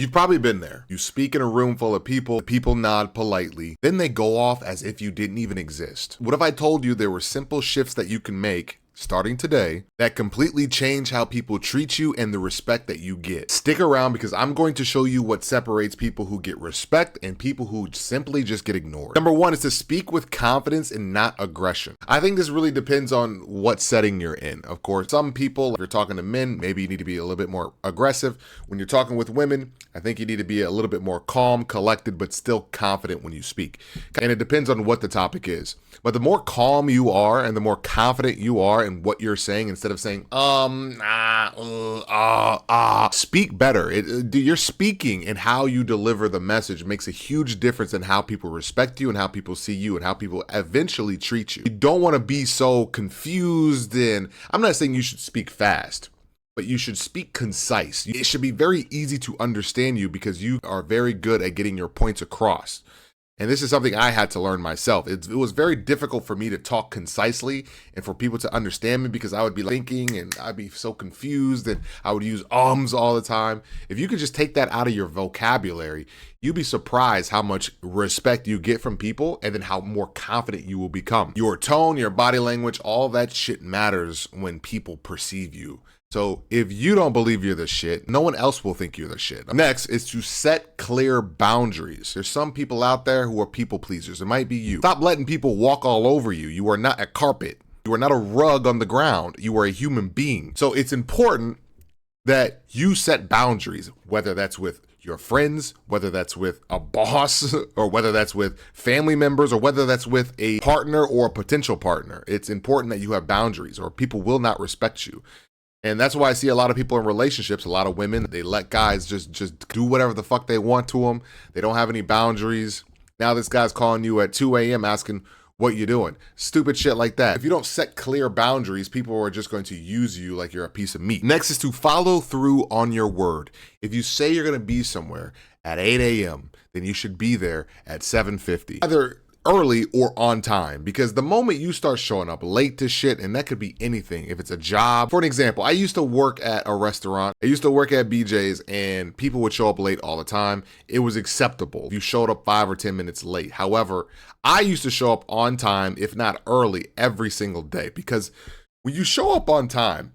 You've probably been there. You speak in a room full of people, people nod politely, then they go off as if you didn't even exist. What if I told you there were simple shifts that you can make starting today that completely change how people treat you and the respect that you get? Stick around because I'm going to show you what separates people who get respect and people who simply just get ignored. Number one is to speak with confidence and not aggression. I think this really depends on what setting you're in. Of course, some people, if you're talking to men, maybe you need to be a little bit more aggressive. When you're talking with women, I think you need to be a little bit more calm, collected, but still confident when you speak. And it depends on what the topic is. But the more calm you are and the more confident you are in what you're saying, instead of saying, speak better. Your speaking and how you deliver the message makes a huge difference in how people respect you and how people see you and how people eventually treat you. You don't want to be so confused, and I'm not saying you should speak fast, but you should speak concise. It should be very easy to understand you because you are very good at getting your points across. And this is something I had to learn myself. It was very difficult for me to talk concisely and for people to understand me because I would be thinking and I'd be so confused and I would use ums all the time. If you could just take that out of your vocabulary, you'd be surprised how much respect you get from people and then how more confident you will become. Your tone, your body language, all that shit matters when people perceive you. So if you don't believe you're the shit, no one else will think you're the shit. Next is to set clear boundaries. There's some people out there who are people pleasers. It might be you. Stop letting people walk all over you. You are not a carpet. You are not a rug on the ground. You are a human being. So it's important that you set boundaries, whether that's with your friends, whether that's with a boss, or whether that's with family members, or whether that's with a partner or a potential partner. It's important that you have boundaries or people will not respect you. And that's why I see a lot of people in relationships, a lot of women, they let guys just do whatever the fuck they want to them. They don't have any boundaries. Now this guy's calling you at 2 a.m. asking what you doing. Stupid shit like that. If you don't set clear boundaries, people are just going to use you like you're a piece of meat. Next is to follow through on your word. If you say you're going to be somewhere at 8 a.m., then you should be there at 7:50. Either early or on time, because the moment you start showing up late to shit, and that could be anything, if it's a job. For an example, I used to work at a restaurant. I used to work at BJ's and people would show up late all the time. It was acceptable if you showed up 5 or 10 minutes late. However, I used to show up on time, if not early, every single day, because when you show up on time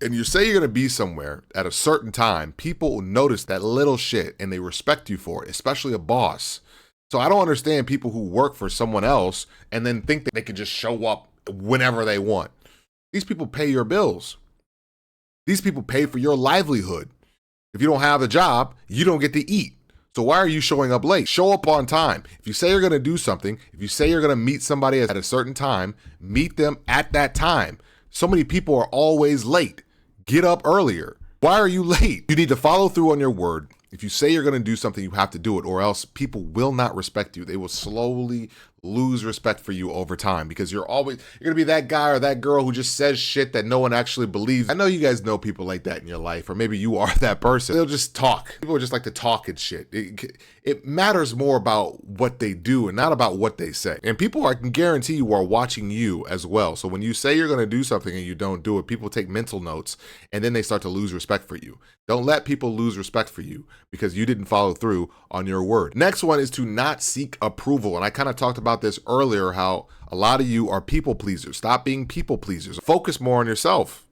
and you say you're going to be somewhere at a certain time, people notice that little shit and they respect you for it, especially a boss. So I don't understand people who work for someone else and then think that they can just show up whenever they want. These people pay your bills. These people pay for your livelihood. If you don't have a job, you don't get to eat. So why are you showing up late? Show up on time. If you say you're going to do something, if you say you're going to meet somebody at a certain time, meet them at that time. So many people are always late. Get up earlier. Why are you late? You need to follow through on your word. If you say you're going to do something, you have to do it, or else people will not respect you. They will slowly lose respect for you over time because you're going to be that guy or that girl who just says shit that no one actually believes. I know you guys know people like that in your life, or maybe you are that person. They'll just talk. People just like to talk and shit. It matters more about what they do and not about what they say. And people, I can guarantee you, are watching you as well. So when you say you're going to do something and you don't do it, people take mental notes and then they start to lose respect for you. Don't let people lose respect for you because you didn't follow through on your word. Next one is to not seek approval. And I kind of talked about this earlier, how a lot of you are people pleasers. Stop being people pleasers. Focus more on yourself.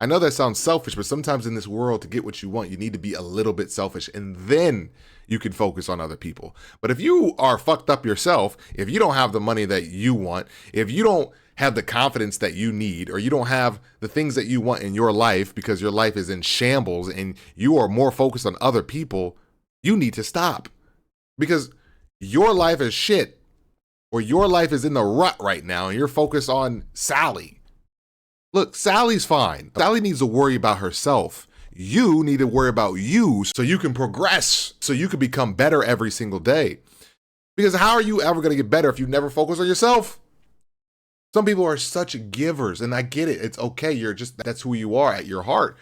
I know that sounds selfish, but sometimes in this world, to get what you want, you need to be a little bit selfish, and then you can focus on other people. But if you are fucked up yourself, if you don't have the money that you want, if you don't have the confidence that you need, or you don't have the things that you want in your life because your life is in shambles and you are more focused on other people, you need to stop. Because your life is shit, or your life is in the rut right now and you're focused on Sally. Look, Sally's fine. Sally needs to worry about herself. You need to worry about you so you can progress, so you can become better every single day. Because how are you ever going to get better if you never focus on yourself? Some people are such givers, and I get it. It's okay. That's who you are at your heart.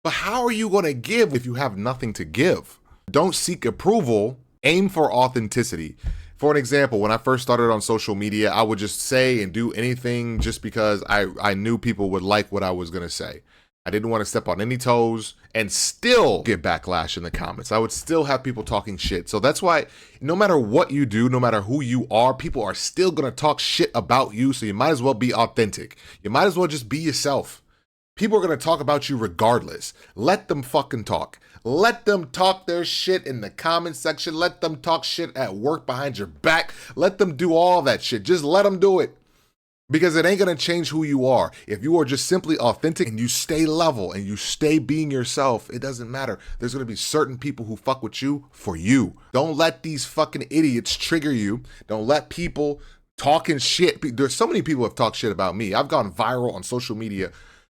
But how are you going to give if you have nothing to give? Don't seek approval. Aim for authenticity. For an example, when I first started on social media, I would just say and do anything just because I knew people would like what I was going to say. I didn't want to step on any toes and still get backlash in the comments. I would still have people talking shit. So that's why no matter what you do, no matter who you are, people are still going to talk shit about you. So you might as well be authentic. You might as well just be yourself. People are going to talk about you regardless. Let them fucking talk. Let them talk their shit in the comment section. Let them talk shit at work behind your back. Let them do all that shit. Just let them do it. Because it ain't going to change who you are. If you are just simply authentic and you stay level and you stay being yourself, it doesn't matter. There's going to be certain people who fuck with you for you. Don't let these fucking idiots trigger you. Don't let people talking shit. There's so many people who have talked shit about me. I've gone viral on social media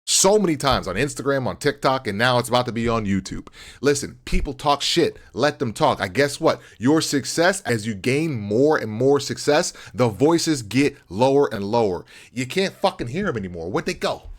so many times, on Instagram, on TikTok, and now it's about to be on YouTube. Listen, people talk shit. Let them talk. I guess what? Your success, as you gain more and more success, the voices get lower and lower. You can't fucking hear them anymore. Where'd they go?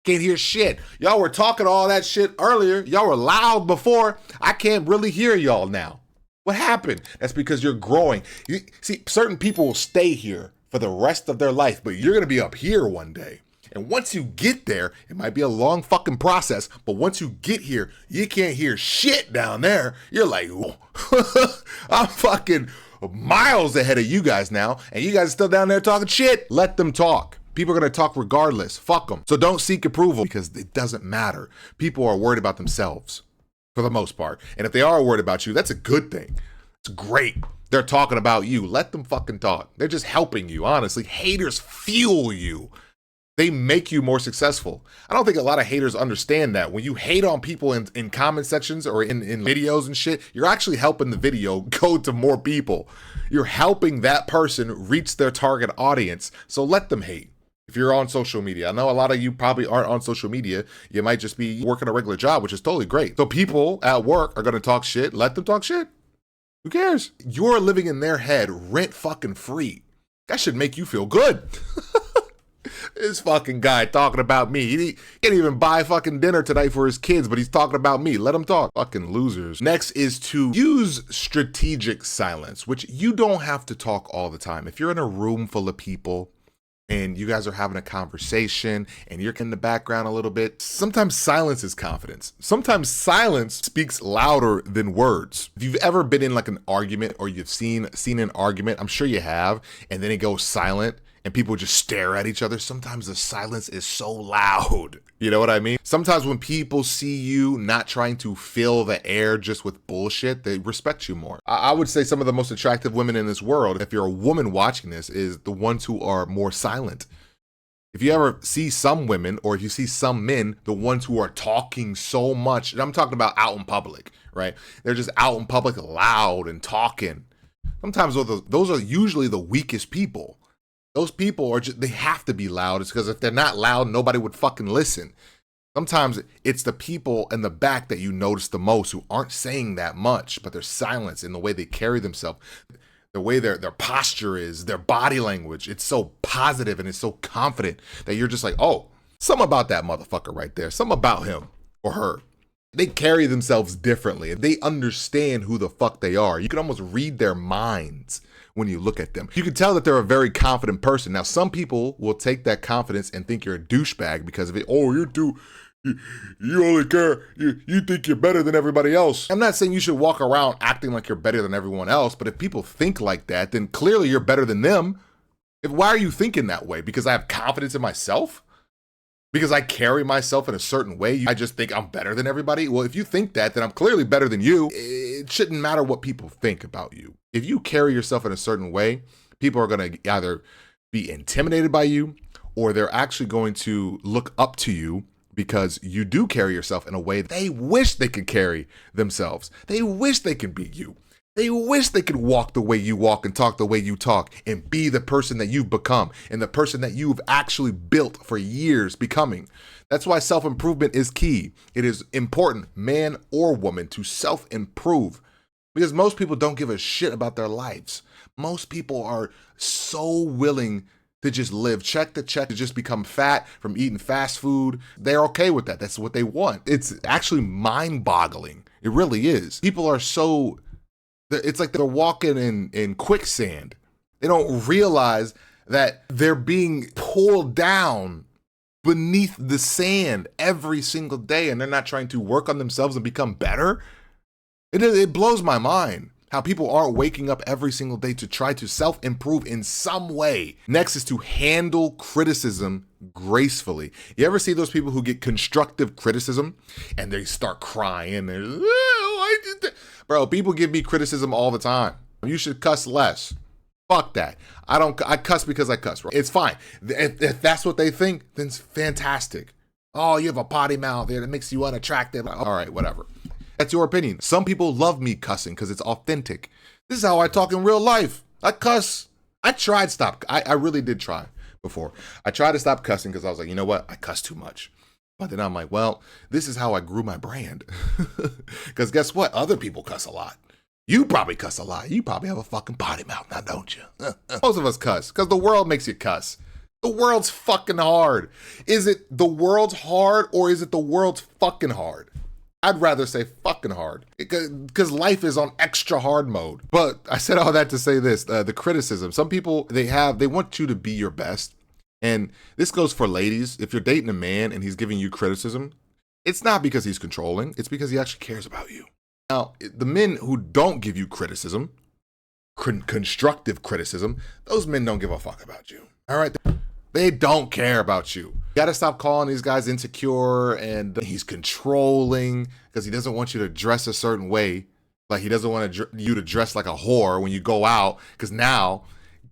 Can't hear shit. Y'all were talking all that shit earlier. Y'all were loud before. I can't really hear y'all now. What happened? That's because you're growing. You see, certain people will stay here for the rest of their life, but you're going to be up here one day. And once you get there, it might be a long fucking process, but once you get here, you can't hear shit down there. You're like, I'm fucking miles ahead of you guys now, and you guys are still down there talking shit. Let them talk. People are going to talk regardless. Fuck them. So don't seek approval because it doesn't matter. People are worried about themselves for the most part. And if they are worried about you, that's a good thing. It's great. They're talking about you. Let them fucking talk. They're just helping you, honestly. Haters fuel you. They make you more successful. I don't think a lot of haters understand that. When you hate on people in comment sections or in videos and shit, you're actually helping the video go to more people. You're helping that person reach their target audience. So let them hate. If you're on social media, I know a lot of you probably aren't on social media. You might just be working a regular job, which is totally great. So people at work are going to talk shit. Let them talk shit. Who cares? You're living in their head rent fucking free. That should make you feel good. This fucking guy talking about me. He can't even buy fucking dinner tonight for his kids, but he's talking about me. Let him talk. Fucking losers. Next is to use strategic silence, which you don't have to talk all the time. If you're in a room full of people and you guys are having a conversation and you're in the background a little bit, sometimes silence is confidence. Sometimes silence speaks louder than words. If you've ever been in like an argument or you've seen an argument, I'm sure you have, and then it goes silent and people just stare at each other, sometimes the silence is so loud. You know what I mean? Sometimes when people see you not trying to fill the air just with bullshit, they respect you more. I would say some of the most attractive women in this world, if you're a woman watching this, is the ones who are more silent. If you ever see some women, or if you see some men, the ones who are talking so much, and I'm talking about out in public, right? They're just out in public loud and talking. Sometimes those are usually the weakest people. Those people are just, they have to be loud. It's because if they're not loud, nobody would fucking listen. Sometimes it's the people in the back that you notice the most who aren't saying that much, but their silence in the way they carry themselves, the way their posture is, their body language. It's so positive and it's so confident that you're just like, oh, something about that motherfucker right there. Something about him or her. They carry themselves differently and they understand who the fuck they are. You can almost read their minds when you look at them. You can tell that they're a very confident person. Now, some people will take that confidence and think you're a douchebag because of it. Oh, you only care, you think you're better than everybody else. I'm not saying you should walk around acting like you're better than everyone else, but if people think like that, then clearly you're better than them. Why are you thinking that way? Because I have confidence in myself? Because I carry myself in a certain way, I just think I'm better than everybody? Well, if you think that, then I'm clearly better than you. It shouldn't matter what people think about you. If you carry yourself in a certain way, people are going to either be intimidated by you or they're actually going to look up to you because you do carry yourself in a way they wish they could carry themselves. They wish they could be you. They wish they could walk the way you walk and talk the way you talk and be the person that you've become and the person that you've actually built for years becoming. That's why self-improvement is key. It is important, man or woman, to self-improve because most people don't give a shit about their lives. Most people are so willing to just live check to check, to just become fat from eating fast food. They're okay with that. That's what they want. It's actually mind-boggling. It really is. People are so... It's like they're walking in quicksand. They don't realize that they're being pulled down beneath the sand every single day and they're not trying to work on themselves and become better. It blows my mind how people aren't waking up every single day to try to self-improve in some way. Next is to handle criticism gracefully. You ever see those people who get constructive criticism and they start crying? Bro, people give me criticism all the time. You should cuss less. Fuck that. I cuss because I cuss. It's fine. If that's what they think, then it's fantastic. Oh, you have a potty mouth there that makes you unattractive. All right, whatever. That's your opinion. Some people love me cussing because it's authentic. This is how I talk in real life. I cuss. I tried stop. I really did try before. I tried to stop cussing because I was like, you know what? I cuss too much. But then I'm like, well, this is how I grew my brand. Because guess what? Other people cuss a lot. You probably cuss a lot. You probably have a fucking potty mouth now, don't you? Most of us cuss because the world makes you cuss. The world's fucking hard. Is it the world's hard or is it the world's fucking hard? I'd rather say fucking hard because life is on extra hard mode. But I said all that to say this, the criticism. Some people, they want you to be your best. And this goes for ladies. If you're dating a man and he's giving you criticism, it's not because he's controlling. It's because he actually cares about you. Now, the men who don't give you criticism, constructive criticism, those men don't give a fuck about you. All right? They don't care about you. You gotta stop calling these guys insecure and he's controlling because he doesn't want you to dress a certain way. Like he doesn't want you to dress like a whore when you go out because now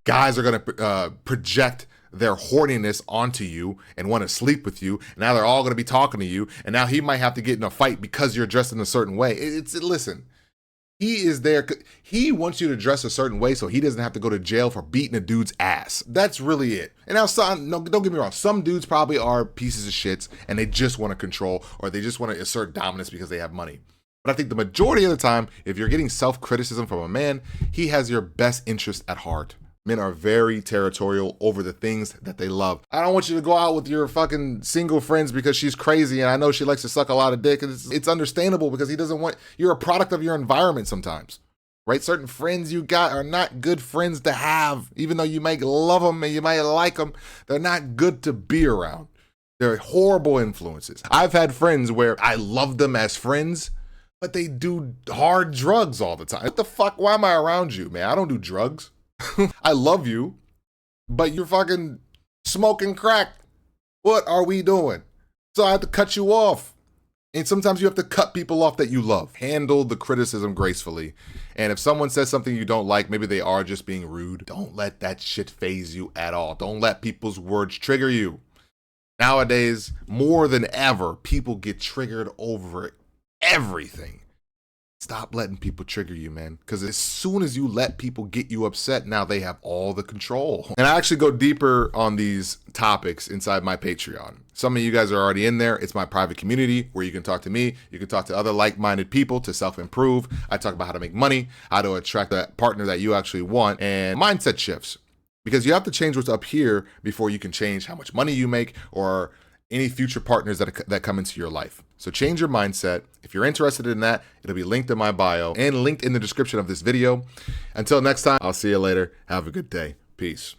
guys are gonna project their horniness onto you and want to sleep with you. Now they're all gonna be talking to you and now he might have to get in a fight because you're dressed in a certain way. Listen. He is there. He wants you to dress a certain way so he doesn't have to go to jail for beating a dude's ass. That's really it. And now, don't get me wrong. Some dudes probably are pieces of shits and they just want to control or they just want to assert dominance because they have money. But I think the majority of the time, if you're getting self-criticism from a man, he has your best interest at heart. Men are very territorial over the things that they love. I don't want you to go out with your fucking single friends because she's crazy and I know she likes to suck a lot of dick. It's understandable because he doesn't want, you're a product of your environment sometimes, right? Certain friends you got are not good friends to have, even though you might love them and you might like them. They're not good to be around. They're horrible influences. I've had friends where I love them as friends, but they do hard drugs all the time. What the fuck? Why am I around you, man? I don't do drugs. I love you, but you're fucking smoking crack. What are we doing? So I have to cut you off. And sometimes you have to cut people off that you love. Handle the criticism gracefully. And if someone says something you don't like, maybe they are just being rude. Don't let that shit faze you at all. Don't let people's words trigger you. Nowadays, more than ever, people get triggered over everything. Stop letting people trigger you, man. Because as soon as you let people get you upset, now they have all the control. And I actually go deeper on these topics inside my Patreon. Some of you guys are already in there. It's my private community where you can talk to me. You can talk to other like-minded people to self-improve. I talk about how to make money, how to attract that partner that you actually want, and mindset shifts. Because you have to change what's up here before you can change how much money you make or any future partners that come into your life. So change your mindset. If you're interested in that, it'll be linked in my bio and linked in the description of this video. Until next time, I'll see you later. Have a good day. Peace.